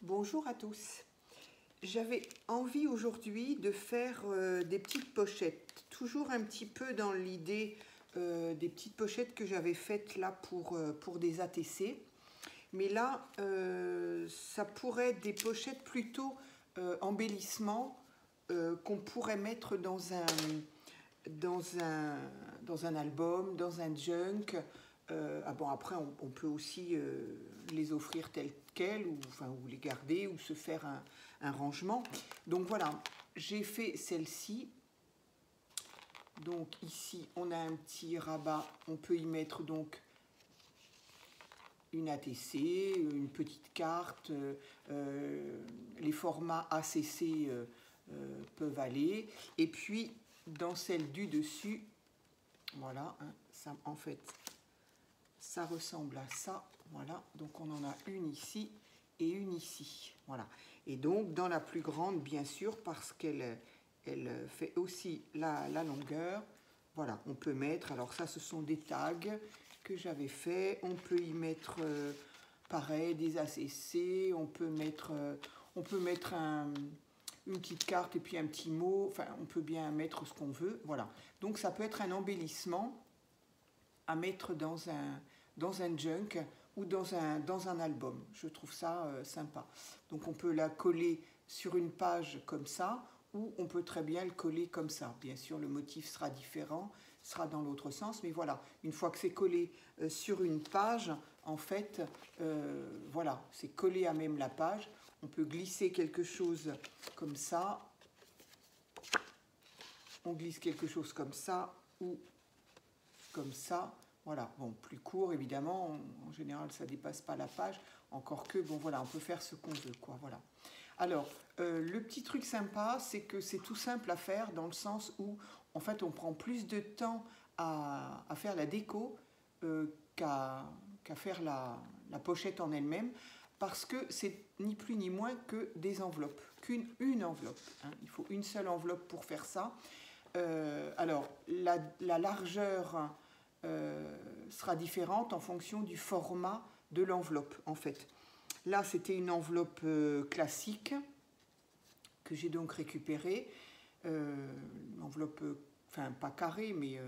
Bonjour à tous. J'avais envie aujourd'hui de faire des petites pochettes, toujours un petit peu dans l'idée des petites pochettes que j'avais faites là pour des ATC. Mais là, ça pourrait être des pochettes plutôt embellissement qu'on pourrait mettre dans un album, dans un junk. Bon, après, on peut aussi les offrir tels quels, ou les garder, ou se faire un rangement. Donc voilà, j'ai fait celle-ci. Donc ici, on a un petit rabat. On peut y mettre donc une ATC, une petite carte. Les formats ACC peuvent aller. Et puis, dans celle du dessus, voilà, hein, ça, en fait, ça ressemble à ça. Voilà, donc on en a une ici et une ici. Voilà. Et donc, dans la plus grande, bien sûr, parce qu'elle fait aussi la longueur. Voilà, on peut mettre, alors ça, ce sont des tags que j'avais fait. On peut y mettre, pareil, des ACC. On peut mettre une petite carte et puis un petit mot. Enfin, on peut bien mettre ce qu'on veut. Voilà. Donc, ça peut être un embellissement à mettre dans un junk ou dans un album. Je trouve ça sympa. Donc, on peut la coller sur une page comme ça, ou on peut très bien le coller comme ça. Bien sûr, le motif sera différent, sera dans l'autre sens, mais voilà, une fois que c'est collé sur une page, en fait, voilà, c'est collé à même la page. On peut glisser quelque chose comme ça. On glisse quelque chose comme ça, ou comme ça. Voilà, bon, plus court, évidemment, en général, ça ne dépasse pas la page. Encore que, bon, voilà, on peut faire ce qu'on veut, quoi, voilà. Alors, le petit truc sympa, c'est que c'est tout simple à faire dans le sens où, en fait, on prend plus de temps à faire la déco qu'à faire la pochette en elle-même, parce que c'est ni plus ni moins que des enveloppes, qu'une enveloppe. Hein. Il faut une seule enveloppe pour faire ça. Alors, la largeur sera différente en fonction du format de l'enveloppe, en fait. Là, c'était une enveloppe classique que j'ai donc récupérée. Enveloppe, enfin, pas carrée, mais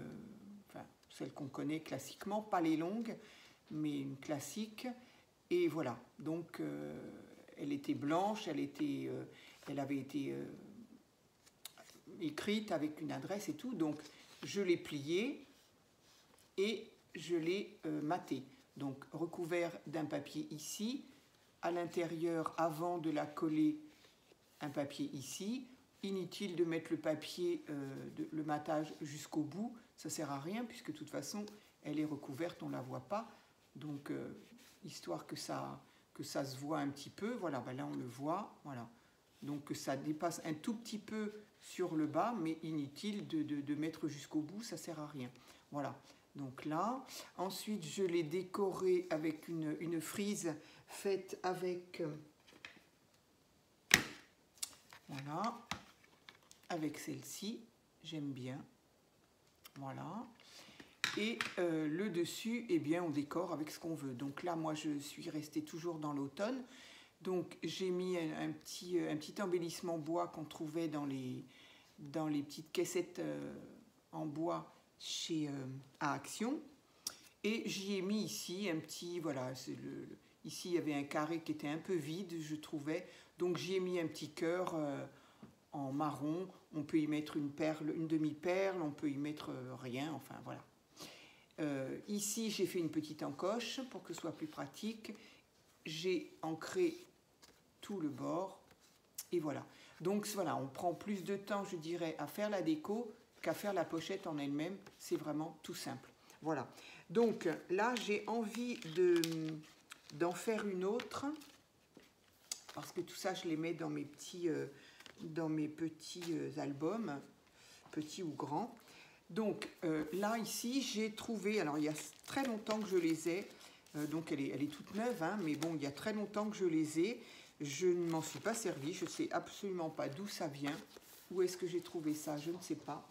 celle qu'on connaît classiquement, pas les longues, mais une classique. Et voilà, donc elle était blanche, elle avait été écrite avec une adresse et tout. Donc, je l'ai pliée et je l'ai matée. Donc, recouvert d'un papier ici. À l'intérieur, avant de la coller, un papier ici. Inutile de mettre le papier, le matage jusqu'au bout, ça ne sert à rien puisque de toute façon elle est recouverte, on ne la voit pas. Donc histoire que ça se voit un petit peu, voilà, ben là on le voit, voilà. Donc que ça dépasse un tout petit peu sur le bas, mais inutile de mettre jusqu'au bout, ça ne sert à rien. Voilà, donc là, ensuite je l'ai décoré avec une frise faite avec, voilà, avec celle-ci, j'aime bien, voilà. Et le dessus, eh bien, on décore avec ce qu'on veut. Donc là, moi, je suis restée toujours dans l'automne. Donc j'ai mis un petit embellissement bois qu'on trouvait dans les petites caissettes en bois chez à Action. Et j'y ai mis ici un petit, voilà, ici il y avait un carré qui était un peu vide, je trouvais. Donc j'y ai mis un petit cœur en marron. On peut y mettre une perle, une demi-perle, on peut y mettre rien, enfin voilà. Ici j'ai fait une petite encoche pour que ce soit plus pratique. J'ai ancré tout le bord et voilà. Donc voilà, on prend plus de temps, je dirais, à faire la déco qu'à faire la pochette en elle-même. C'est vraiment tout simple. Voilà. Donc là, j'ai envie d'en faire une autre parce que tout ça, je les mets dans mes petits albums, petits ou grands. Donc là, ici, j'ai trouvé, alors il y a très longtemps que je les ai, donc elle est toute neuve, hein, mais bon, il y a très longtemps que je les ai. Je ne m'en suis pas servi, je ne sais absolument pas d'où ça vient. Où est-ce que j'ai trouvé ça? Je ne sais pas.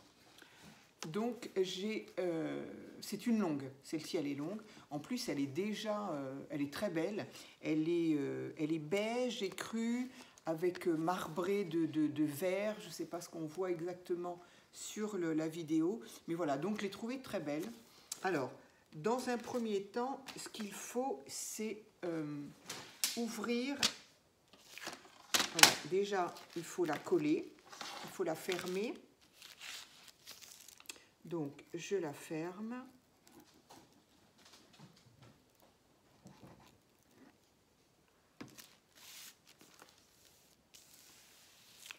Donc c'est une longue, celle-ci elle est longue. En plus elle est déjà, elle est très belle. Elle est beige et crue avec marbré de vert. Je ne sais pas ce qu'on voit exactement sur la vidéo. Mais voilà, donc je l'ai trouvée très belle. Alors, dans un premier temps, ce qu'il faut, c'est ouvrir. Voilà, déjà, il faut la coller, il faut la fermer. Donc, je la ferme.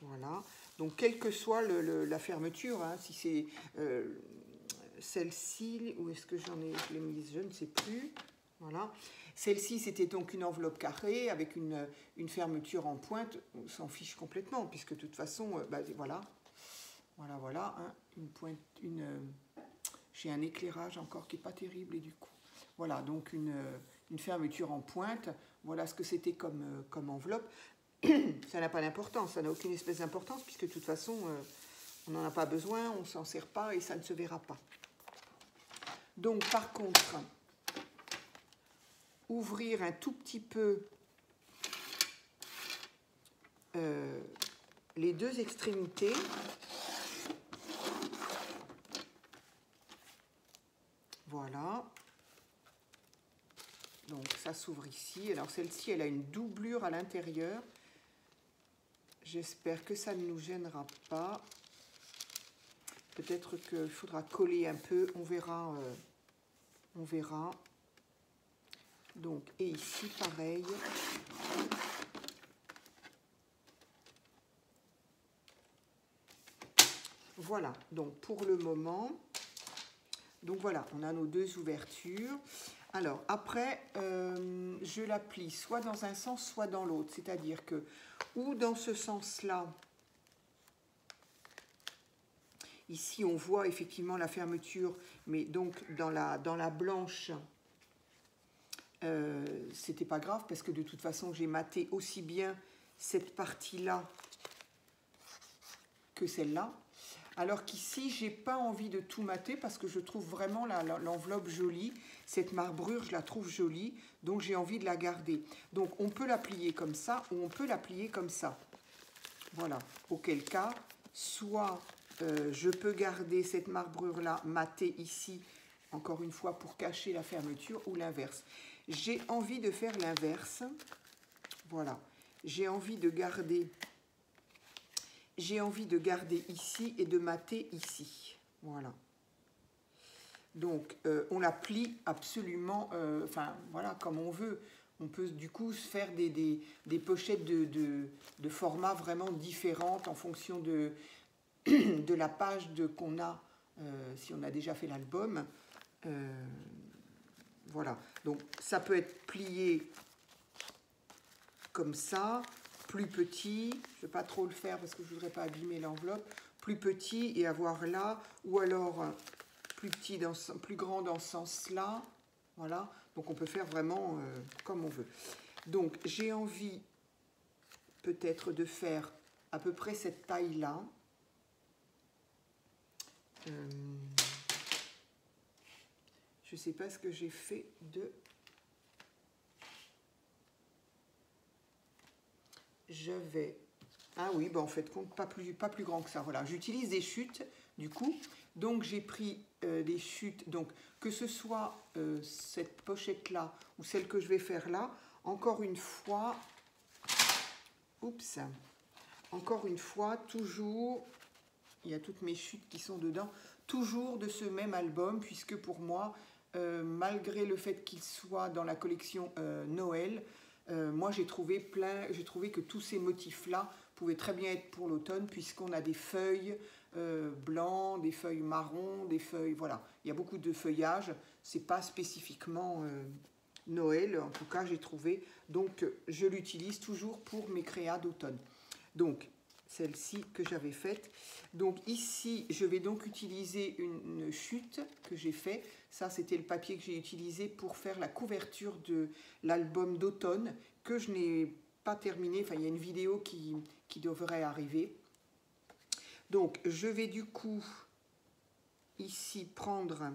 Voilà. Donc, quelle que soit la fermeture, hein, si c'est celle-ci, où est-ce que je l'ai mise, je ne sais plus. Voilà. Celle-ci, c'était donc une enveloppe carrée avec une fermeture en pointe. On s'en fiche complètement, puisque de toute façon, voilà. Voilà, hein, une pointe, j'ai un éclairage encore qui n'est pas terrible et du coup. Voilà, donc une fermeture en pointe. Voilà ce que c'était comme enveloppe. Ça n'a pas d'importance, ça n'a aucune espèce d'importance, puisque de toute façon, on n'en a pas besoin, on ne s'en sert pas et ça ne se verra pas. Donc, par contre, ouvrir un tout petit peu les deux extrémités. Voilà. Donc, ça s'ouvre ici. Alors, celle-ci, elle a une doublure à l'intérieur. J'espère que ça ne nous gênera pas. Peut-être qu'il faudra coller un peu. On verra. On verra. Donc, et ici, pareil. Voilà. Donc, pour le moment... Donc, voilà. On a nos deux ouvertures. Alors, après, je la plie soit dans un sens, soit dans l'autre. C'est-à-dire que, ou dans ce sens-là, ici, on voit effectivement la fermeture, mais donc dans la blanche, c'était pas grave, parce que de toute façon, j'ai maté aussi bien cette partie-là que celle-là. Alors qu'ici, j'ai pas envie de tout mater parce que je trouve vraiment l'enveloppe jolie. Cette marbrure, je la trouve jolie, donc j'ai envie de la garder. Donc on peut la plier comme ça ou on peut la plier comme ça. Voilà. Auquel cas, soit je peux garder cette marbrure-là matée ici, encore une fois pour cacher la fermeture, ou l'inverse. J'ai envie de faire l'inverse. Voilà. J'ai envie de garder ici et de mater ici. Voilà. Donc, on la plie absolument, enfin, voilà, comme on veut. On peut du coup se faire des pochettes de format vraiment différentes en fonction de la page qu'on a, si on a déjà fait l'album. Voilà. Donc, ça peut être plié comme ça, plus petit, je ne vais pas trop le faire parce que je ne voudrais pas abîmer l'enveloppe, plus petit et avoir là, ou alors plus grand dans ce sens-là, voilà, donc on peut faire vraiment comme on veut. Donc j'ai envie peut-être de faire à peu près cette taille-là. Je ne sais pas ce que j'ai fait de... Ah oui, ben en fait, pas plus grand que ça. Voilà, j'utilise des chutes, du coup. Donc, j'ai pris des chutes. Donc, que ce soit cette pochette-là ou celle que je vais faire là, encore une fois... Oups. Encore une fois, toujours... Il y a toutes mes chutes qui sont dedans. Toujours de ce même album, puisque pour moi, malgré le fait qu'il soit dans la collection Noël... moi, j'ai trouvé que tous ces motifs-là pouvaient très bien être pour l'automne, puisqu'on a des feuilles blancs, des feuilles marron, des feuilles... Voilà, il y a beaucoup de feuillage. Ce n'est pas spécifiquement Noël, en tout cas, j'ai trouvé. Donc, je l'utilise toujours pour mes créas d'automne. Donc, celle-ci que j'avais faite. Donc, ici, je vais donc utiliser une chute que j'ai faite. Ça, c'était le papier que j'ai utilisé pour faire la couverture de l'album d'automne que je n'ai pas terminé. Enfin, il y a une vidéo qui devrait arriver. Donc, je vais du coup ici prendre,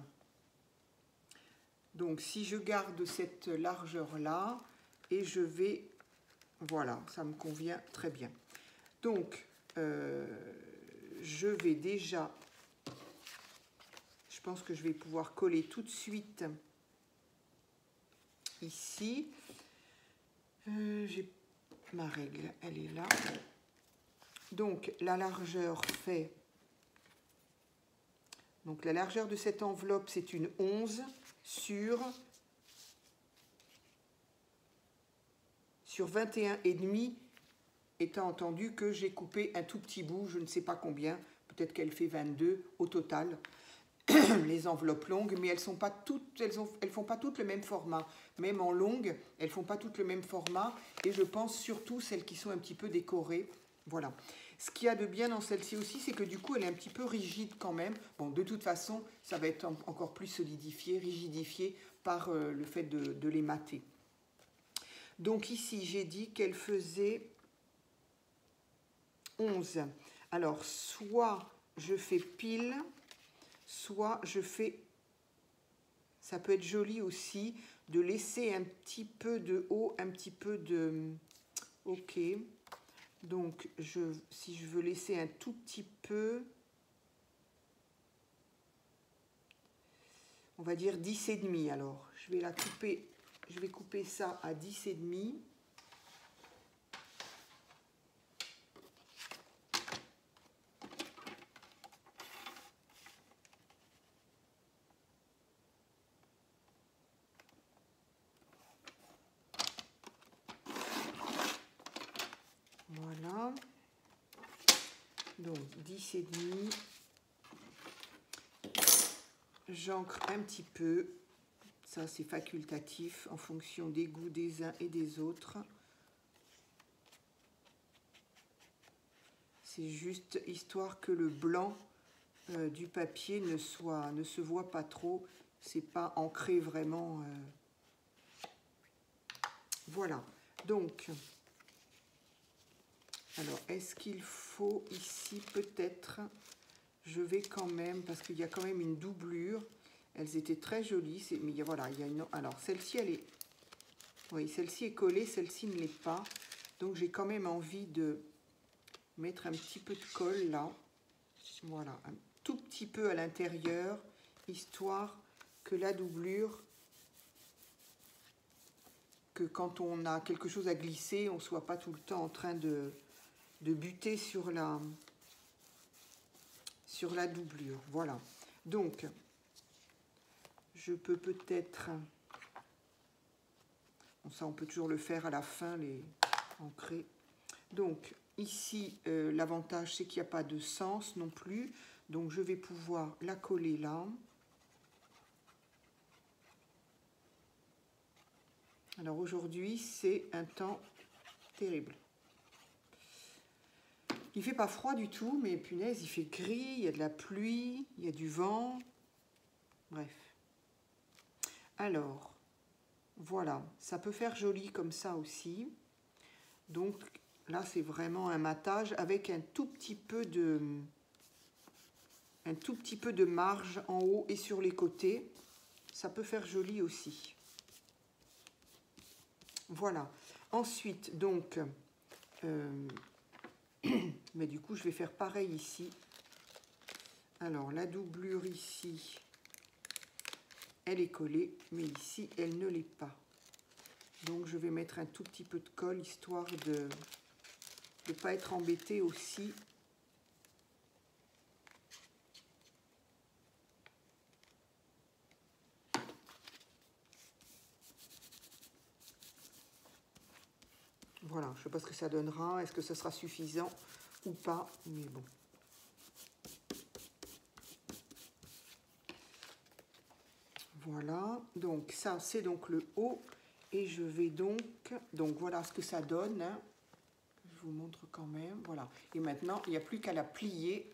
donc si je garde cette largeur là, et je vais, voilà, ça me convient très bien. Donc, je vais déjà, je pense que je vais pouvoir coller tout de suite ici. J'ai ma règle, elle est là. Donc, la largeur fait, donc la largeur de cette enveloppe, c'est une 11 sur 21,5, étant entendu que j'ai coupé un tout petit bout, je ne sais pas combien, peut-être qu'elle fait 22 au total, les enveloppes longues, mais elles font pas toutes le même format. Même en longue, elles font pas toutes le même format, et je pense surtout celles qui sont un petit peu décorées. Voilà. Ce qu'il y a de bien dans celle-ci aussi, c'est que du coup, elle est un petit peu rigide quand même. Bon, de toute façon, ça va être encore plus solidifié, rigidifié par le fait de les mater. Donc ici, j'ai dit qu'elle faisait 11. Alors, soit je fais pile, soit je fais... Ça peut être joli aussi de laisser un petit peu de haut, un petit peu de... Ok. Donc, si je veux laisser un tout petit peu... On va dire 10,5 alors. Je vais la couper, je vais couper ça à 10,5. Voilà. Donc 10,5. J'ancre un petit peu. Ça, c'est facultatif en fonction des goûts des uns et des autres. C'est juste histoire que le blanc du papier ne se voit pas trop. C'est pas ancré vraiment. Voilà. Donc, alors, est-ce qu'il faut ici peut-être... Je vais quand même, parce qu'il y a quand même une doublure. Elles étaient très jolies, mais voilà, il y a une... Alors, celle-ci, elle est... Oui, celle-ci est collée, celle-ci ne l'est pas. Donc, j'ai quand même envie de mettre un petit peu de colle là. Voilà, un tout petit peu à l'intérieur, histoire que la doublure, que quand on a quelque chose à glisser, on ne soit pas tout le temps en train de buter sur la doublure. Voilà. Donc, je peux peut-être... Bon, ça, on peut toujours le faire à la fin, les ancrer. Donc, ici, l'avantage, c'est qu'il n'y a pas de sens non plus. Donc, je vais pouvoir la coller là. Alors, aujourd'hui, c'est un temps terrible. Il ne fait pas froid du tout, mais punaise, il fait gris, il y a de la pluie, il y a du vent. Bref. Alors, voilà, ça peut faire joli comme ça aussi. Donc, là, c'est vraiment un matage avec un tout petit peu de marge en haut et sur les côtés. Ça peut faire joli aussi. Voilà. Ensuite, donc, mais du coup, je vais faire pareil ici. Alors, la doublure ici, elle est collée, mais ici, elle ne l'est pas. Donc, je vais mettre un tout petit peu de colle, histoire de ne pas être embêtée aussi. Voilà, je ne sais pas ce que ça donnera, est-ce que ça sera suffisant ou pas, mais bon. Voilà, donc ça c'est donc le haut, et je vais donc voilà ce que ça donne, hein. Je vous montre quand même, voilà. Et maintenant, il n'y a plus qu'à la plier.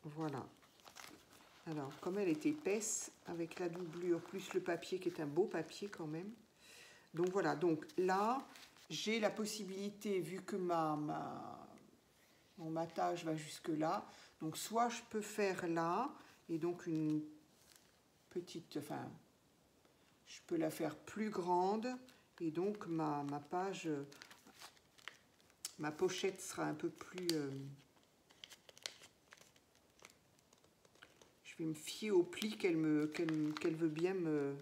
Voilà. Alors, comme elle est épaisse, avec la doublure, plus le papier qui est un beau papier quand même. Donc voilà, donc là, j'ai la possibilité, vu que Mon matage va jusque là. Donc soit je peux faire là, et donc une petite, enfin, je peux la faire plus grande, et donc ma page, ma pochette sera un peu plus... je vais me fier au pli qu'elle veut bien me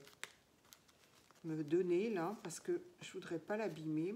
donner là, parce que je voudrais pas l'abîmer.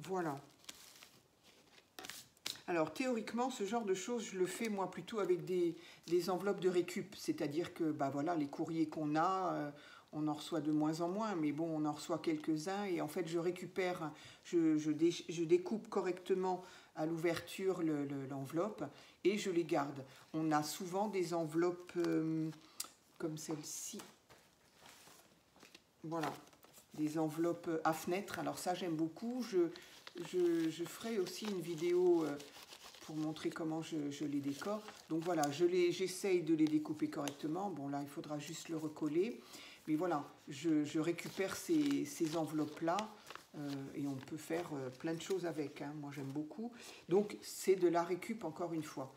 Voilà. Alors théoriquement, ce genre de choses, je le fais moi plutôt avec des enveloppes de récup. C'est-à-dire que bah, voilà, les courriers qu'on a, on en reçoit de moins en moins, mais bon, on en reçoit quelques-uns. Et en fait, je récupère, je découpe correctement à l'ouverture l'enveloppe et je les garde. On a souvent des enveloppes comme celle-ci. Voilà, des enveloppes à fenêtre. Alors ça, j'aime beaucoup. Je ferai aussi une vidéo pour montrer comment je les décore. Donc voilà, j'essaye de les découper correctement. Bon là, il faudra juste le recoller. Mais voilà, je récupère ces enveloppes-là et on peut faire plein de choses avec. Hein. Moi, j'aime beaucoup. Donc c'est de la récup, encore une fois,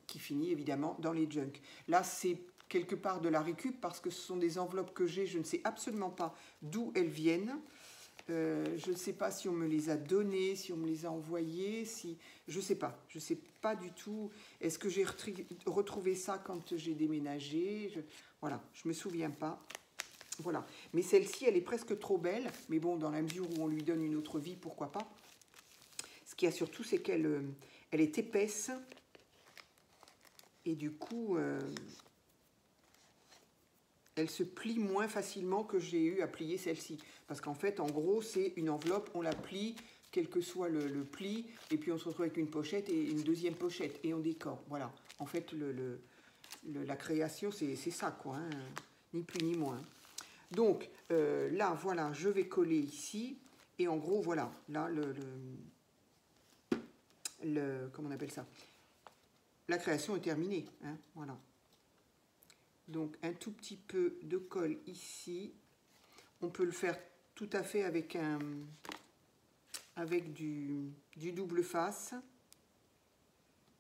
qui finit évidemment dans les junk. Là, c'est quelque part de la récup parce que ce sont des enveloppes que j'ai. Je ne sais absolument pas d'où elles viennent. Je ne sais pas si on me les a données, si on me les a envoyées, si je ne sais pas. Je ne sais pas du tout. Est-ce que j'ai retrouvé ça quand j'ai déménagé? Voilà, je ne me souviens pas. Voilà. Mais celle-ci, elle est presque trop belle. Mais bon, dans la mesure où on lui donne une autre vie, pourquoi pas. Ce qu'il y a surtout, c'est qu'elle elle est épaisse. Et du coup, elle se plie moins facilement que j'ai eu à plier celle-ci. Parce qu'en fait, en gros, c'est une enveloppe, on la plie, quel que soit le pli, et puis on se retrouve avec une pochette et une deuxième pochette, et on décore. Voilà. En fait, la création, c'est ça, quoi. Hein. Ni plus ni moins. Donc, là, voilà, je vais coller ici, et en gros, voilà, là, comment on appelle ça? La création est terminée, hein, voilà. Donc un tout petit peu de colle ici. On peut le faire tout à fait avec du double face.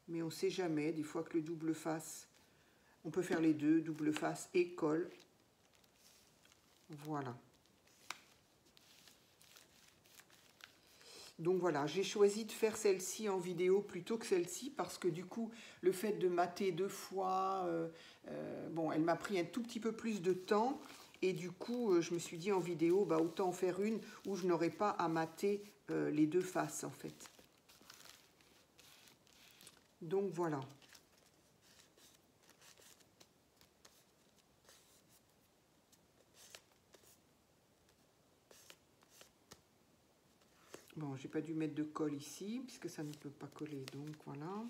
Mais on ne sait jamais, des fois que le double face, on peut faire les deux, double face et colle. Voilà. Donc voilà, j'ai choisi de faire celle-ci en vidéo plutôt que celle-ci parce que du coup, le fait de mater deux fois, bon, elle m'a pris un tout petit peu plus de temps et du coup, je me suis dit en vidéo, bah, autant en faire une où je n'aurai pas à mater les deux faces en fait. Donc voilà. Bon, j'ai pas dû mettre de colle ici, puisque ça ne peut pas coller, donc voilà.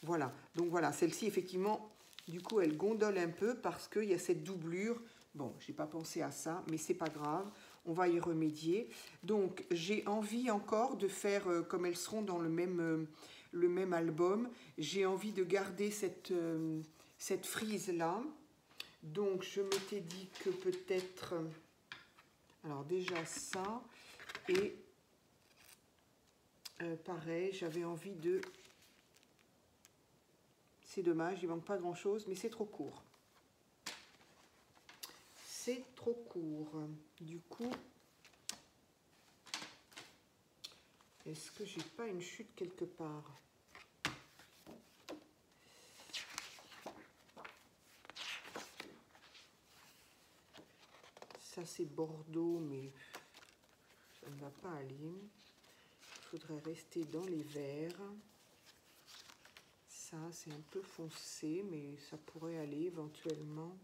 Voilà, donc voilà, celle-ci, effectivement, du coup, elle gondole un peu parce qu'il y a cette doublure. Bon, j'ai pas pensé à ça, mais c'est pas grave, on va y remédier. Donc, j'ai envie encore de faire, comme elles seront dans le même album, j'ai envie de garder cette frise-là. Donc, je m'étais dit que peut-être, alors déjà ça, et pareil, j'avais envie de... C'est dommage, il manque pas grand-chose, mais c'est trop court. C'est trop court. Du coup, est-ce que j'ai pas une chute quelque part? Ça, c'est bordeaux, mais ça ne va pas aller. Il faudrait rester dans les verts. Ça, c'est un peu foncé, mais ça pourrait aller éventuellement.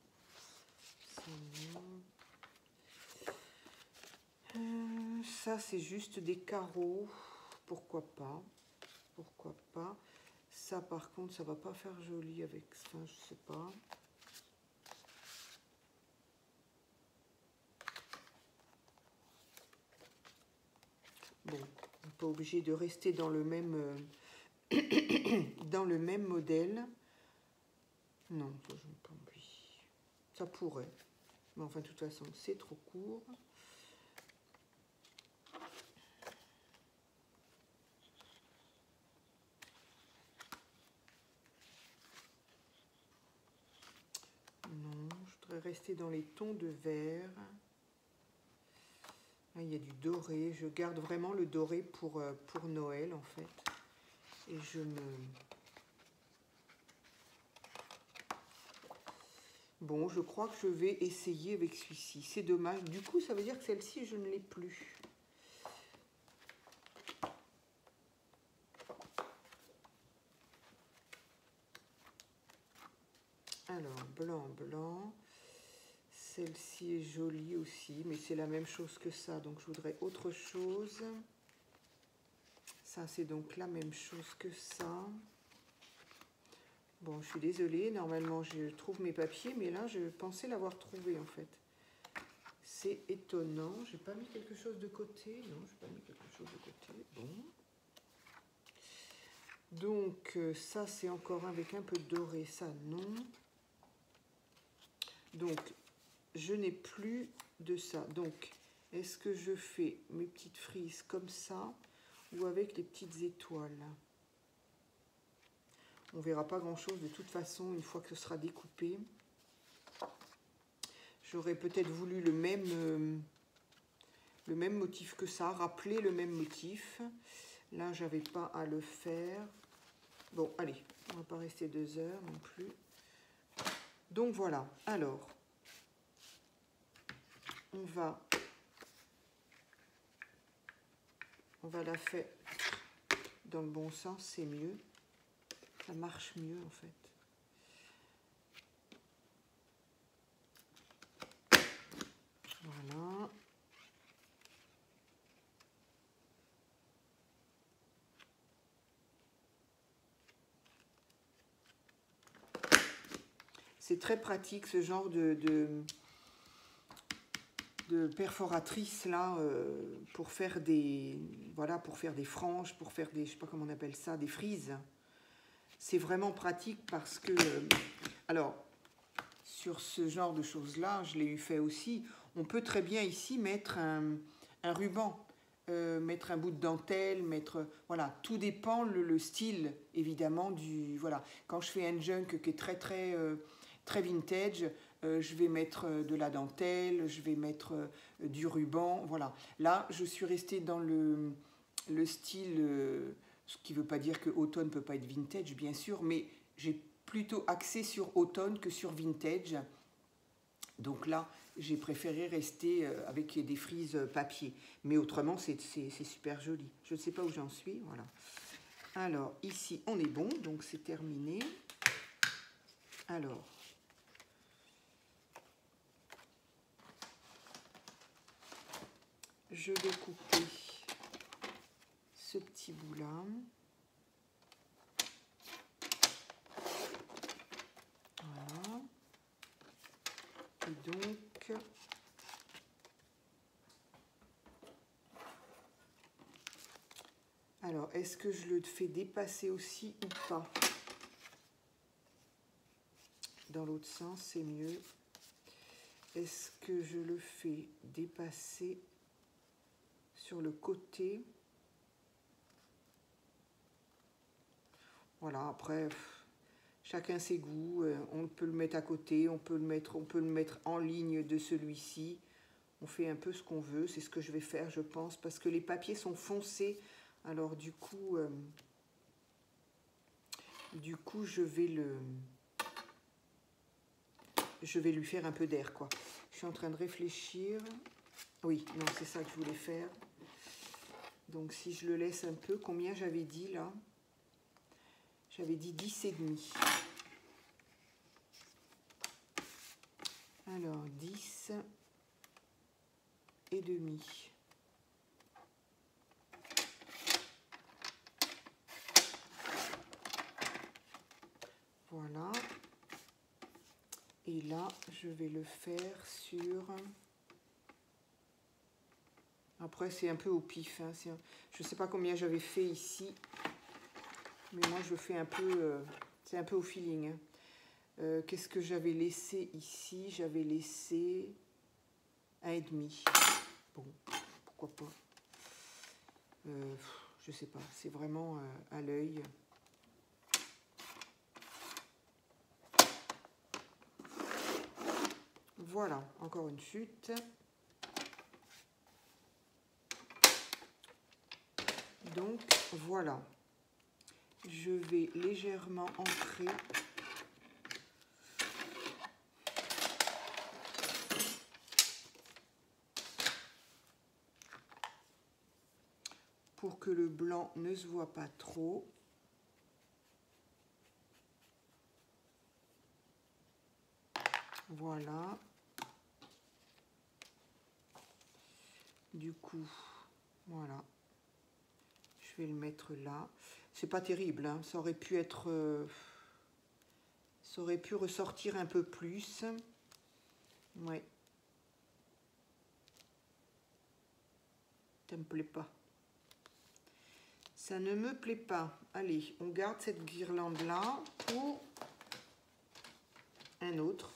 Ça, c'est juste des carreaux. Pourquoi pas? Pourquoi pas? Ça, par contre, ça va pas faire joli avec ça, je sais pas. Bon, on n'est pas obligé de rester dans le même, dans le même modèle. Non, ça, je n'ai pas envie. Ça pourrait. Mais enfin, de toute façon, c'est trop court. Non, je voudrais rester dans les tons de vert. Là, il y a du doré. Je garde vraiment le doré pour Noël, en fait. Et je me... Bon, je crois que je vais essayer avec celui-ci. C'est dommage. Du coup, ça veut dire que celle-ci, je ne l'ai plus. Alors, blanc, blanc. Celle-ci est jolie aussi, mais c'est la même chose que ça. Donc, je voudrais autre chose. Ça, c'est donc la même chose que ça. Bon, je suis désolée. Normalement, je trouve mes papiers, mais là, je pensais l'avoir trouvé, en fait. C'est étonnant. J'ai pas mis quelque chose de côté. Non, j'ai pas mis quelque chose de côté. Bon. Donc, ça, c'est encore avec un peu de doré. Ça, non. Donc, je n'ai plus de ça. Donc, est-ce que je fais mes petites frises comme ça ou avec les petites étoiles? On verra pas grand-chose de toute façon une fois que ce sera découpé. J'aurais peut-être voulu le même motif que ça, rappeler le même motif. Là, j'avais pas à le faire. Bon, allez, on va pas rester 2 heures non plus. Donc voilà, alors, on va la faire dans le bon sens, c'est mieux. Ça marche mieux en fait. Voilà. C'est très pratique ce genre de perforatrice là pour faire des pour faire des franges, pour faire des, je sais pas comment on appelle ça, des frises. C'est vraiment pratique parce que alors sur ce genre de choses là, je l'ai eu fait aussi. On peut très bien ici mettre un ruban, mettre un bout de dentelle, mettre voilà, tout dépend le style évidemment du voilà. Quand je fais un junk qui est très vintage, je vais mettre de la dentelle, je vais mettre du ruban, voilà. Là, je suis restée dans le style, ce qui ne veut pas dire que automne ne peut pas être vintage, bien sûr, mais j'ai plutôt axé sur automne que sur vintage. Donc là, j'ai préféré rester avec des frises papier. Mais autrement, c'est super joli. Je ne sais pas où j'en suis, voilà. Alors, ici, on est bon, donc c'est terminé. Alors, je vais couper ce petit bout-là. Voilà. Et donc, alors, est-ce que je le fais dépasser aussi ou pas? Dans l'autre sens, c'est mieux. Est-ce que je le fais dépasser sur le côté? Voilà, après, chacun ses goûts. On peut le mettre à côté, on peut le mettre en ligne de celui-ci. On fait un peu ce qu'on veut. C'est ce que je vais faire, je pense, parce que les papiers sont foncés. Alors, du coup, je vais lui faire un peu d'air, quoi. Je suis en train de réfléchir. Oui, non, c'est ça que je voulais faire. Donc, si je le laisse un peu, combien j'avais dit, là? J'avais dit 10,5. Alors, 10,5. Voilà. Et là, je vais le faire sur... Après, c'est un peu au pif. Hein. Je ne sais pas combien j'avais fait ici. Mais moi, je fais un peu... c'est un peu au feeling. Hein. Qu'est-ce que j'avais laissé ici? J'avais laissé 1,5. Bon, pourquoi pas. Je sais pas. C'est vraiment à l'œil. Voilà, encore une chute. Donc, voilà. Je vais légèrement ancrer. Pour que le blanc ne se voit pas trop. Voilà. Du coup, voilà. Je vais le mettre là. C'est pas terrible, hein. Ça aurait pu être... ça aurait pu ressortir un peu plus. Ouais. Ça me plaît pas. Ça ne me plaît pas. Allez, on garde cette guirlande-là pour un autre.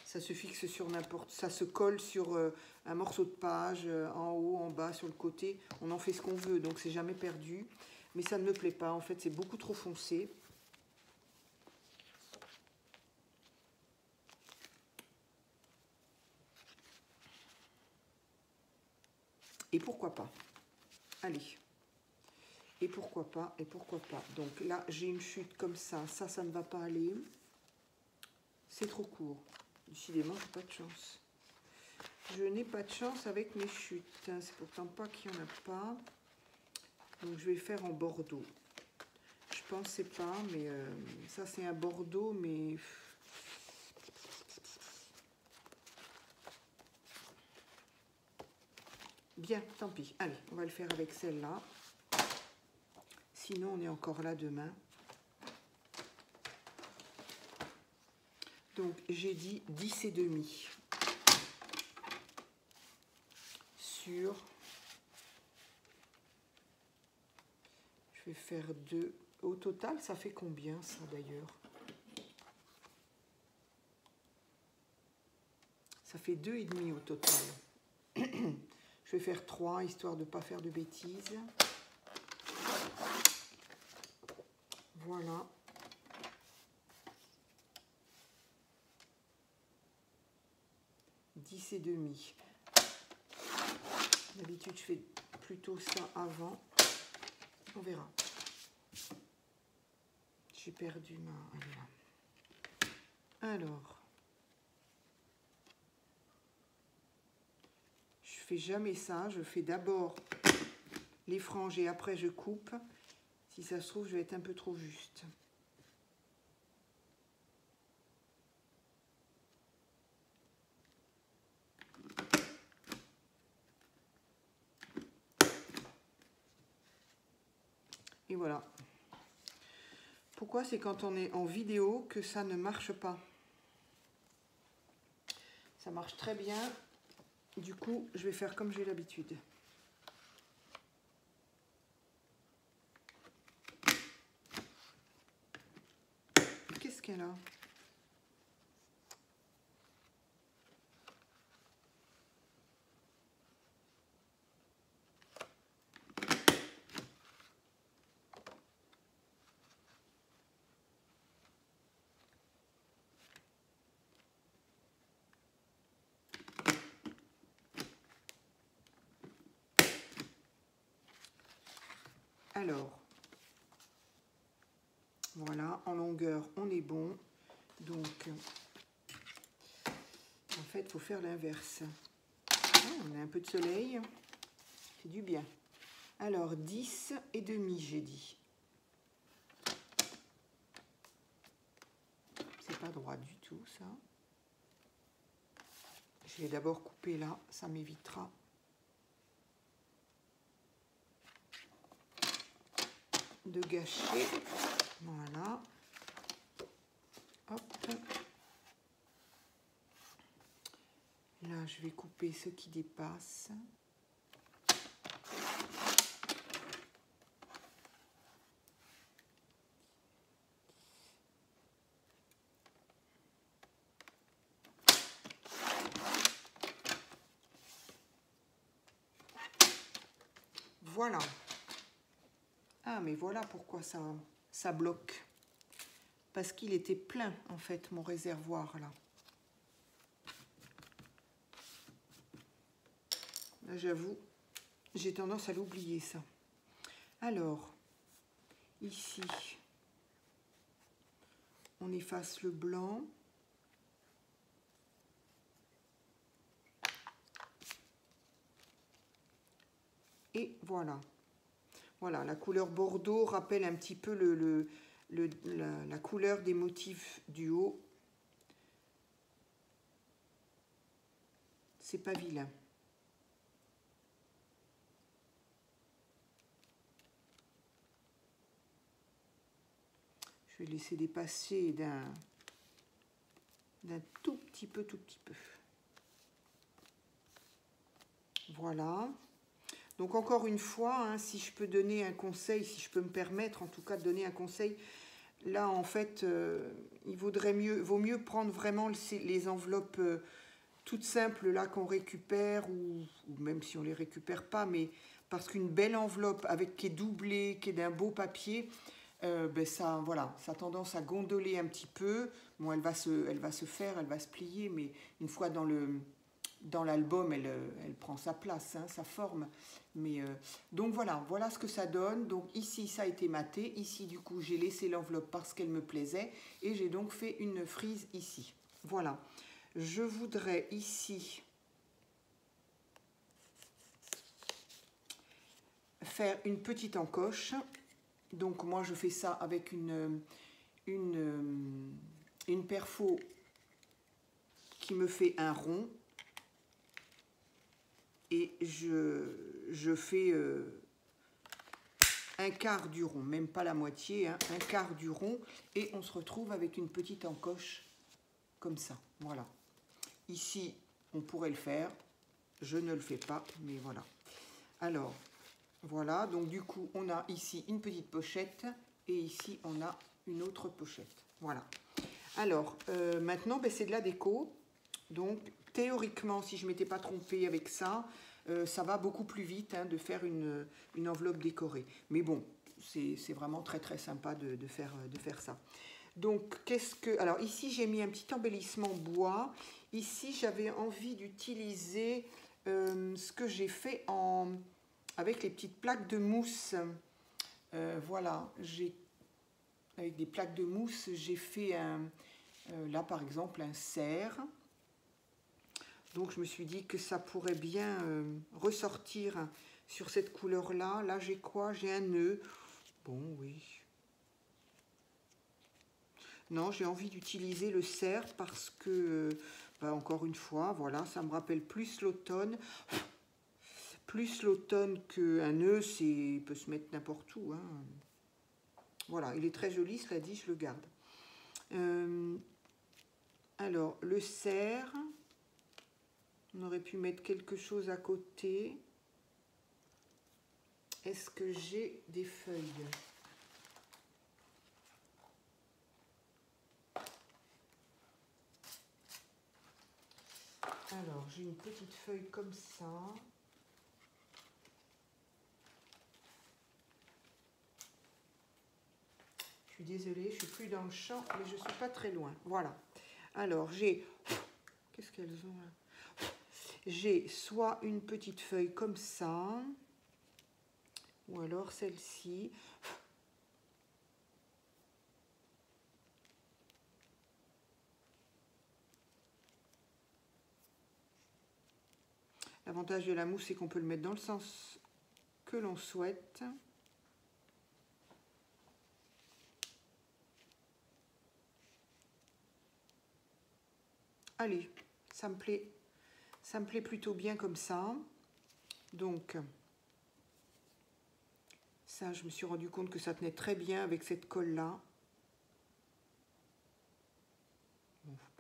Ça se fixe sur n'importe... Ça se colle sur un morceau de page, en haut, en bas, sur le côté. On en fait ce qu'on veut, donc c'est jamais perdu. Mais ça ne me plaît pas. En fait, c'est beaucoup trop foncé. Et pourquoi pas? Allez. Et pourquoi pas? Et pourquoi pas? Donc là, j'ai une chute comme ça. Ça ne va pas aller. C'est trop court. Décidément, je n'ai pas de chance. Je n'ai pas de chance avec mes chutes. C'est pourtant pas qu'il n'y en a pas. Donc, je vais faire en bordeaux. Je pensais pas, mais ça, c'est un bordeaux, mais... Bien, tant pis. Allez, on va le faire avec celle-là. Sinon, on est encore là demain. Donc, j'ai dit 10,5 sur... Je vais faire 2. Au total, ça fait combien, ça, d'ailleurs? Ça fait 2,5 au total. Je vais faire 3, histoire de ne pas faire de bêtises. Voilà. Et demi. D'habitude, je fais plutôt ça avant. On verra. J'ai perdu ma... Alors. Je fais jamais ça. Je fais d'abord les franges et après je coupe. Si ça se trouve, je vais être un peu trop juste. Et voilà. Pourquoi c'est quand on est en vidéo que ça ne marche pas? Ça marche très bien. Du coup, je vais faire comme j'ai l'habitude. Qu'est-ce qu'elle a? Alors, voilà, en longueur, on est bon. Donc, en fait, il faut faire l'inverse. On a un peu de soleil, c'est du bien. Alors, 10,5, j'ai dit. C'est pas droit du tout, ça. Je vais d'abord couper là, ça m'évitera. De gâcher. Voilà. Hop. Là, je vais couper ce qui dépasse. Voilà. Ah, mais voilà pourquoi ça bloque. Parce qu'il était plein, en fait, mon réservoir, là. Là, j'avoue, j'ai tendance à l'oublier, ça. Alors, ici, on efface le blanc. Et voilà. Voilà, la couleur bordeaux rappelle un petit peu la couleur des motifs du haut. C'est pas vilain. Je vais laisser dépasser d'un tout petit peu. Voilà. Donc encore une fois, hein, si je peux donner un conseil, si je peux me permettre en tout cas de donner un conseil, là en fait, il vaut mieux prendre vraiment les enveloppes toutes simples là qu'on récupère, ou même si on les récupère pas, mais parce qu'une belle enveloppe qui est doublée, qui est d'un beau papier, ben ça, voilà, ça a tendance à gondoler un petit peu. Bon, elle va se plier, mais une fois dans l'album, elle prend sa place, hein, sa forme. Mais donc voilà ce que ça donne. Donc ici, ça a été maté. Ici, du coup, j'ai laissé l'enveloppe parce qu'elle me plaisait. Et j'ai donc fait une frise ici. Voilà. Je voudrais ici faire une petite encoche. Donc moi, je fais ça avec une perfo qui me fait un rond. Et je fais un quart du rond, même pas la moitié, hein, un quart du rond, et on se retrouve avec une petite encoche comme ça. Voilà. Ici, on pourrait le faire. Je ne le fais pas, mais voilà. Alors, voilà. Donc, du coup, on a ici une petite pochette et ici, on a une autre pochette. Voilà. Alors, maintenant, ben, c'est de la déco. Donc, théoriquement, si je ne m'étais pas trompée avec ça, ça va beaucoup plus vite, hein, de faire une enveloppe décorée. Mais bon, c'est vraiment très très sympa de faire ça. Donc, alors ici, j'ai mis un petit embellissement bois. Ici, j'avais envie d'utiliser ce que j'ai fait avec les petites plaques de mousse. Voilà, avec des plaques de mousse, j'ai fait là, par exemple, un cerf. Donc, je me suis dit que ça pourrait bien ressortir sur cette couleur-là. Là, j'ai quoi? J'ai un nœud. Bon, oui. Non, j'ai envie d'utiliser le cerf parce que, bah, encore une fois, voilà, ça me rappelle plus l'automne. Plus l'automne qu'un nœud, il peut se mettre n'importe où, hein. Voilà, il est très joli, cela dit, je le garde. Alors, le cerf, on aurait pu mettre quelque chose à côté. Est-ce que j'ai des feuilles ? Alors, j'ai une petite feuille comme ça. Je suis désolée, je suis plus dans le champ, mais je suis pas très loin. Voilà. Alors, j'ai... Qu'est-ce qu'elles ont là? J'ai soit une petite feuille comme ça, ou alors celle-ci. L'avantage de la mousse, c'est qu'on peut le mettre dans le sens que l'on souhaite. Allez, ça me plaît plutôt bien comme ça. Donc, ça, je me suis rendu compte que ça tenait très bien avec cette colle-là.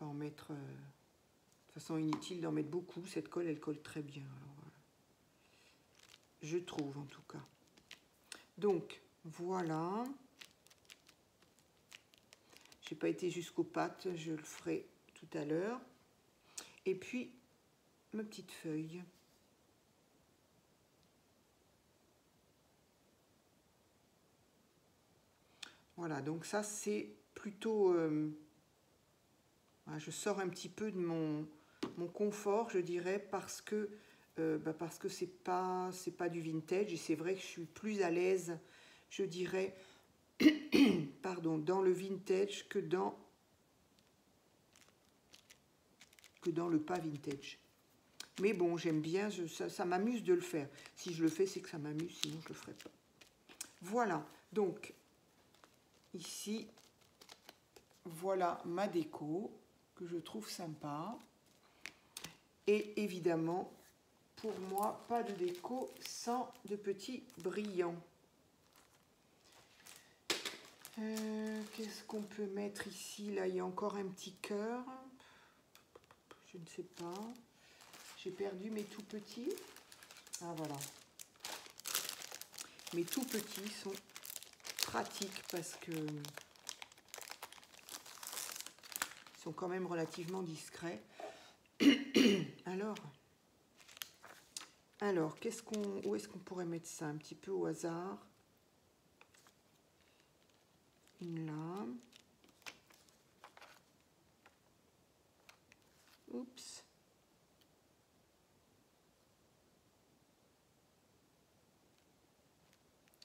pas en mettre... de toute façon, inutile d'en mettre beaucoup. Cette colle, elle colle très bien. Alors, voilà. Je trouve, en tout cas. Donc, voilà. J'ai pas été jusqu'aux pattes. Je le ferai tout à l'heure. Et puis, ma petite feuille. Voilà, donc ça, c'est plutôt... je sors un petit peu de mon confort, je dirais, parce que c'est pas du vintage. Et c'est vrai que je suis plus à l'aise, je dirais, pardon, dans le vintage que dans le pas vintage. Mais bon, j'aime bien, ça m'amuse de le faire. Si je le fais, c'est que ça m'amuse, sinon je le ferai pas. Voilà, donc ici, voilà ma déco que je trouve sympa. Et évidemment, pour moi, pas de déco sans de petits brillants. Qu'est-ce qu'on peut mettre ici? Là, il y a encore un petit cœur. Je ne sais pas. J'ai perdu mes tout petits. Ah, voilà. Mes tout petits sont pratiques parce que ils sont quand même relativement discrets. Alors, où est-ce qu'on pourrait mettre ça? Un petit peu au hasard. Une là. Oups.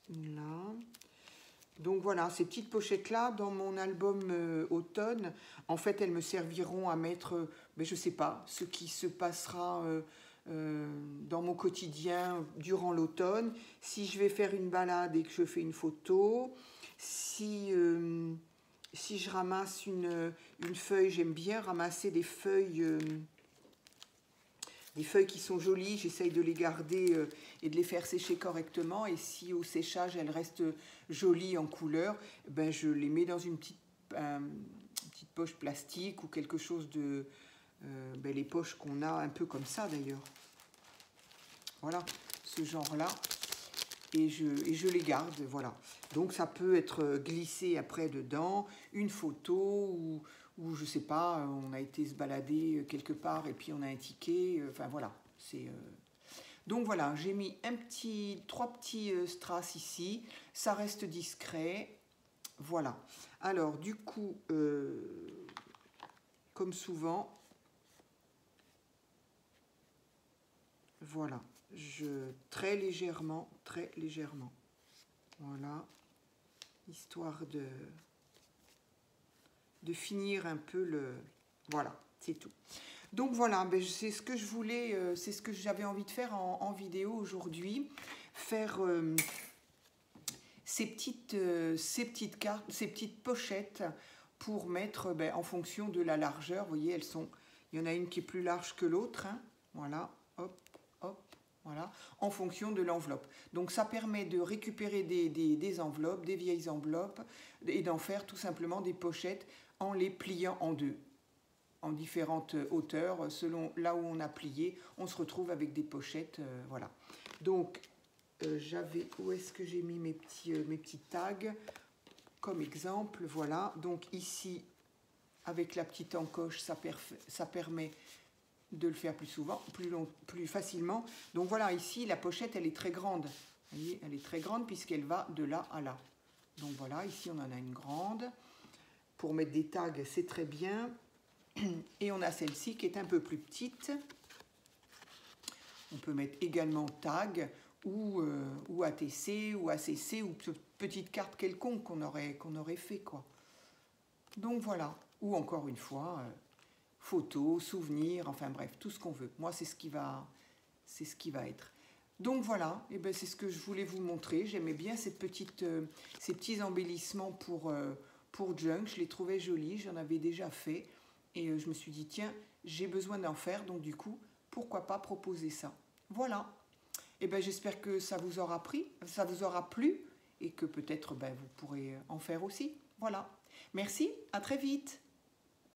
Une là. Donc voilà, ces petites pochettes-là, dans mon album automne, en fait, elles me serviront à mettre, je ne sais pas, ce qui se passera dans mon quotidien durant l'automne. Si je vais faire une balade et que je fais une photo, si je ramasse une feuille, j'aime bien ramasser des feuilles qui sont jolies, j'essaye de les garder et de les faire sécher correctement. Et si au séchage, elles restent jolies en couleur, je les mets dans une petite poche plastique ou quelque chose de... les poches qu'on a un peu comme ça d'ailleurs. Voilà, ce genre-là. Et je les garde, voilà. Donc ça peut être glissé après dedans, une photo ou je sais pas, on a été se balader quelque part et puis on a un ticket, enfin voilà. Donc voilà, j'ai mis trois petits strass ici, ça reste discret, voilà. Alors du coup, comme souvent, voilà, très légèrement, voilà, histoire de finir un peu voilà, c'est tout. Donc voilà, c'est ce que je voulais, c'est ce que j'avais envie de faire en vidéo aujourd'hui, faire ces petites cartes, ces petites pochettes pour mettre en fonction de la largeur. Vous voyez, il y en a une qui est plus large que l'autre, hein, voilà, hop, hop. Voilà, en fonction de l'enveloppe. Donc ça permet de récupérer des enveloppes, des vieilles enveloppes, et d'en faire tout simplement des pochettes en les pliant en deux, en différentes hauteurs. Selon là où on a plié, on se retrouve avec des pochettes, voilà. Donc, où est-ce que j'ai mis mes petits tags comme exemple, voilà. Donc ici, avec la petite encoche, ça permet de le faire plus souvent, plus facilement. Donc voilà, ici, la pochette, elle est très grande. Vous voyez, elle est très grande puisqu'elle va de là à là. Donc voilà, ici, on en a une grande. Pour mettre des tags, c'est très bien. Et on a celle-ci qui est un peu plus petite. On peut mettre également tag ou ATC ou ACC ou petite carte quelconque qu'on aurait fait, quoi. Donc voilà. Ou encore une fois... photos, souvenirs, enfin bref, tout ce qu'on veut. Moi, c'est ce qui va être. Donc voilà, et c'est ce que je voulais vous montrer. J'aimais bien ces petits embellissements pour junk. Je les trouvais jolis, j'en avais déjà fait. Et je me suis dit, tiens, j'ai besoin d'en faire. Donc du coup, pourquoi pas proposer ça? Voilà. Et j'espère que ça vous aura plu et que peut-être vous pourrez en faire aussi. Voilà. Merci, à très vite.